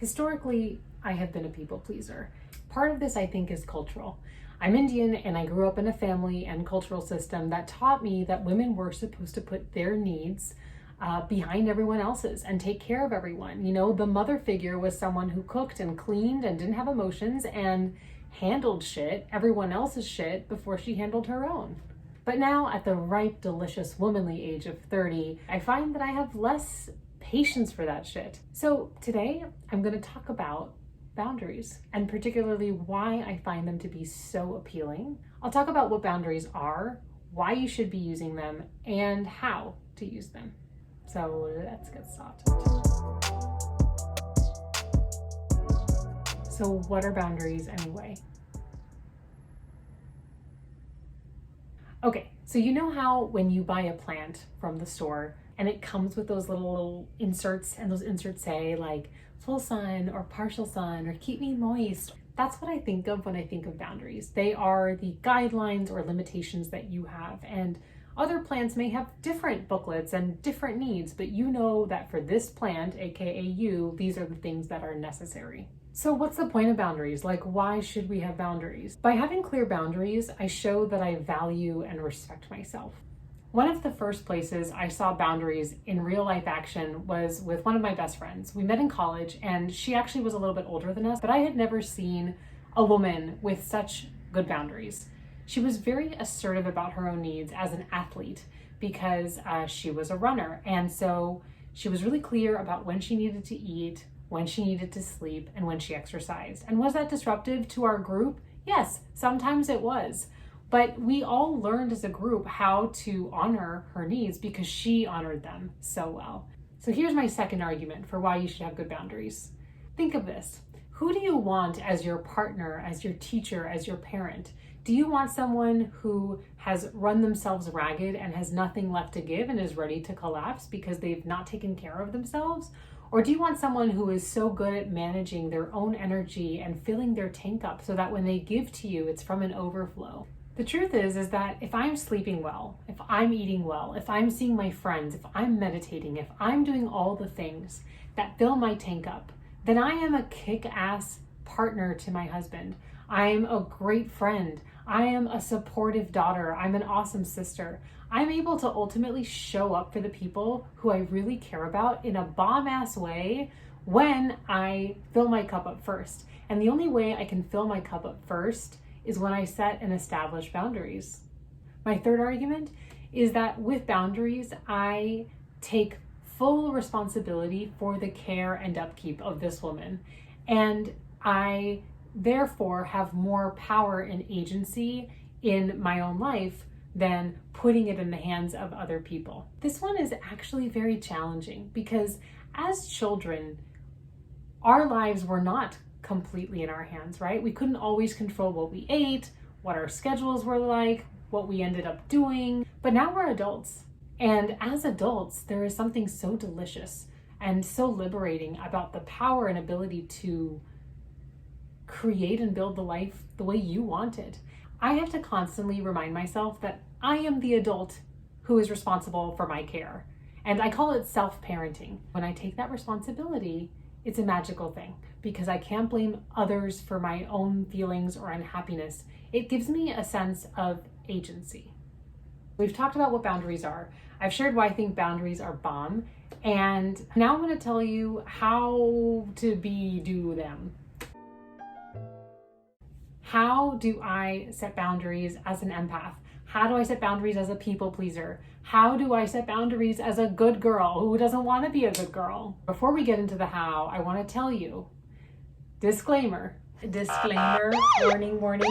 Historically, I have been a people pleaser. Part of this, I think, is cultural. I'm Indian and I grew up in a family and cultural system that taught me that women were supposed to put their needs behind everyone else's and take care of everyone. You know, the mother figure was someone who cooked and cleaned and didn't have emotions and handled everyone else's shit, before she handled her own. But now, at the ripe, delicious, womanly age of 30, I find that I have less patience for that shit. So today, I'm going to talk about boundaries, and particularly why I find them to be so appealing. I'll talk about what boundaries are, why you should be using them, and how to use them. So let's get started. So what are boundaries anyway? Okay, so you know how when you buy a plant from the store and it comes with those little inserts, and those inserts say like full sun or partial sun or keep me moist? That's what I think of when I think of boundaries. They are the guidelines or limitations that you have, and other plants may have different booklets and different needs, but you know that for this plant, aka you, these are the things that are necessary. So what's the point of boundaries? Like, why should we have boundaries? By having clear boundaries, I show that I value and respect myself. One of the first places I saw boundaries in real life action was with one of my best friends. We met in college, and she actually was a little bit older than us, but I had never seen a woman with such good boundaries. She was very assertive about her own needs as an athlete because she was a runner. And so she was really clear about when she needed to eat, when she needed to sleep, and when she exercised. And was that disruptive to our group? Yes, sometimes it was. But we all learned as a group how to honor her needs because she honored them so well. So here's my second argument for why you should have good boundaries. Think of this. Who do you want as your partner, as your teacher, as your parent? Do you want someone who has run themselves ragged and has nothing left to give and is ready to collapse because they've not taken care of themselves? Or do you want someone who is so good at managing their own energy and filling their tank up so that when they give to you, it's from an overflow? The truth is that if I'm sleeping well, if I'm eating well, if I'm seeing my friends, if I'm meditating, if I'm doing all the things that fill my tank up, then I am a kick-ass partner to my husband. I'm a great friend. I am a supportive daughter. I'm an awesome sister. I'm able to ultimately show up for the people who I really care about in a bomb-ass way when I fill my cup up first. And the only way I can fill my cup up first is when I set and establish boundaries. My third argument is that with boundaries, I take full responsibility for the care and upkeep of this woman. And I therefore have more power and agency in my own life than putting it in the hands of other people. This one is actually very challenging because as children, our lives were not completely in our hands, right? We couldn't always control what we ate, what our schedules were like, what we ended up doing, but now we're adults. And as adults, there is something so delicious and so liberating about the power and ability to create and build the life the way you want it. I have to constantly remind myself that I am the adult who is responsible for my care. And I call it self-parenting. When I take that responsibility, it's a magical thing because I can't blame others for my own feelings or unhappiness. It gives me a sense of agency. We've talked about what boundaries are. I've shared why I think boundaries are bomb. And now I'm going to tell you how to do them. How do I set boundaries as an empath? How do I set boundaries as a people pleaser? How do I set boundaries as a good girl who doesn't want to be a good girl? Before we get into the how, I want to tell you, disclaimer, warning.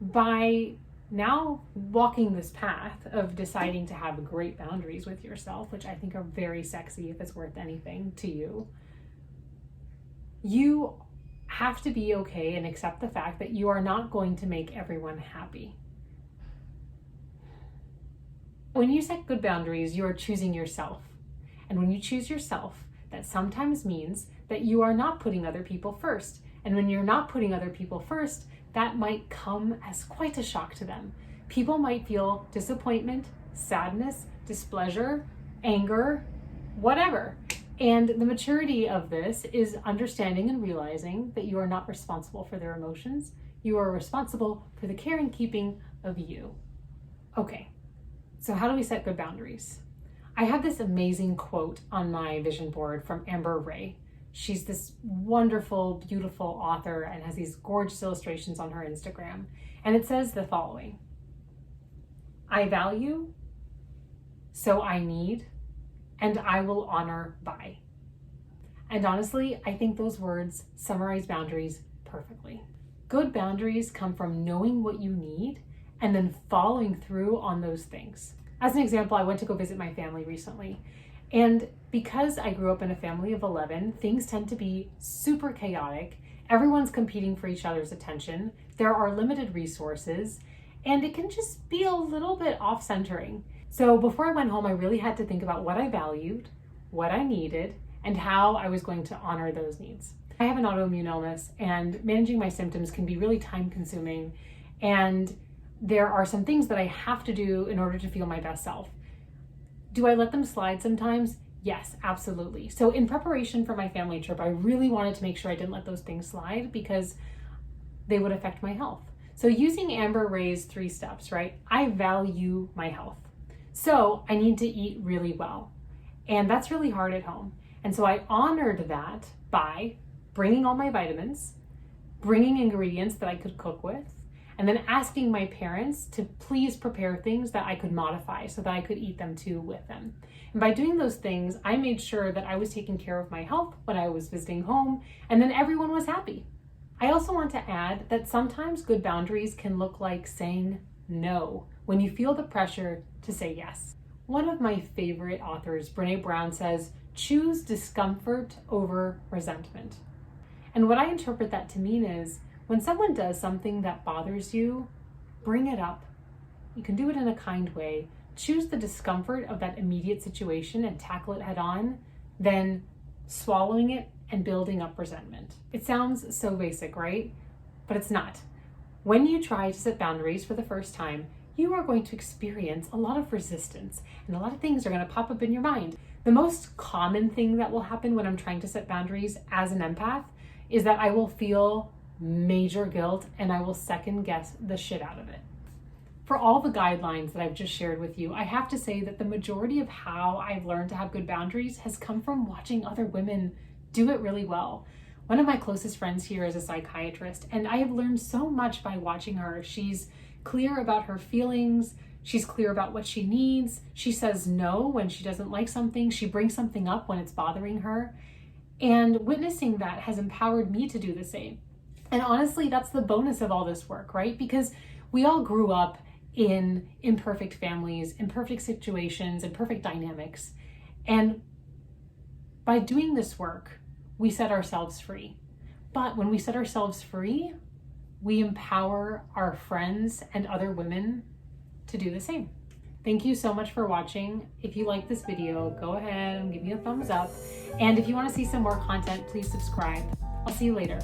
By now walking this path of deciding to have great boundaries with yourself, which I think are very sexy if it's worth anything to you, you have to be okay and accept the fact that you are not going to make everyone happy. When you set good boundaries, you are choosing yourself. And when you choose yourself, that sometimes means that you are not putting other people first. And when you're not putting other people first, that might come as quite a shock to them. People might feel disappointment, sadness, displeasure, anger, whatever. And the maturity of this is understanding and realizing that you are not responsible for their emotions. You are responsible for the care and keeping of you. Okay, so how do we set good boundaries? I have this amazing quote on my vision board from Amber Ray. She's this wonderful, beautiful author and has these gorgeous illustrations on her Instagram. And it says the following: I value, so I need, and I will honor by. And honestly, I think those words summarize boundaries perfectly. Good boundaries come from knowing what you need and then following through on those things. As an example, I went to go visit my family recently. And because I grew up in a family of 11, things tend to be super chaotic. Everyone's competing for each other's attention. There are limited resources, and it can just be a little bit off-centering. So before I went home, I really had to think about what I valued, what I needed, and how I was going to honor those needs. I have an autoimmune illness, and managing my symptoms can be really time-consuming, and there are some things that I have to do in order to feel my best self. Do I let them slide sometimes? Yes, absolutely. So in preparation for my family trip, I really wanted to make sure I didn't let those things slide because they would affect my health. So using Amber Ray's 3 steps, right? I value my health. So I need to eat really well. And that's really hard at home. And so I honored that by bringing all my vitamins, bringing ingredients that I could cook with, and then asking my parents to please prepare things that I could modify so that I could eat them too with them. And by doing those things, I made sure that I was taking care of my health when I was visiting home, and then everyone was happy. I also want to add that sometimes good boundaries can look like saying no when you feel the pressure to say yes. One of my favorite authors, Brené Brown, says, choose discomfort over resentment. And what I interpret that to mean is, when someone does something that bothers you, bring it up. You can do it in a kind way. Choose the discomfort of that immediate situation and tackle it head on, then swallowing it and building up resentment. It sounds so basic, right? But it's not. When you try to set boundaries for the first time, you are going to experience a lot of resistance and a lot of things are going to pop up in your mind. The most common thing that will happen when I'm trying to set boundaries as an empath is that I will feel major guilt and I will second guess the shit out of it. For all the guidelines that I've just shared with you, I have to say that the majority of how I've learned to have good boundaries has come from watching other women do it really well. One of my closest friends here is a psychiatrist, and I have learned so much by watching her. She's clear about her feelings. She's clear about what she needs. She says no when she doesn't like something. She brings something up when it's bothering her. And witnessing that has empowered me to do the same. And honestly, that's the bonus of all this work, right? Because we all grew up in imperfect families, imperfect situations, imperfect dynamics. And by doing this work, we set ourselves free. But when we set ourselves free, we empower our friends and other women to do the same. Thank you so much for watching. If you like this video, go ahead and give me a thumbs up. And if you want to see some more content, please subscribe. I'll see you later.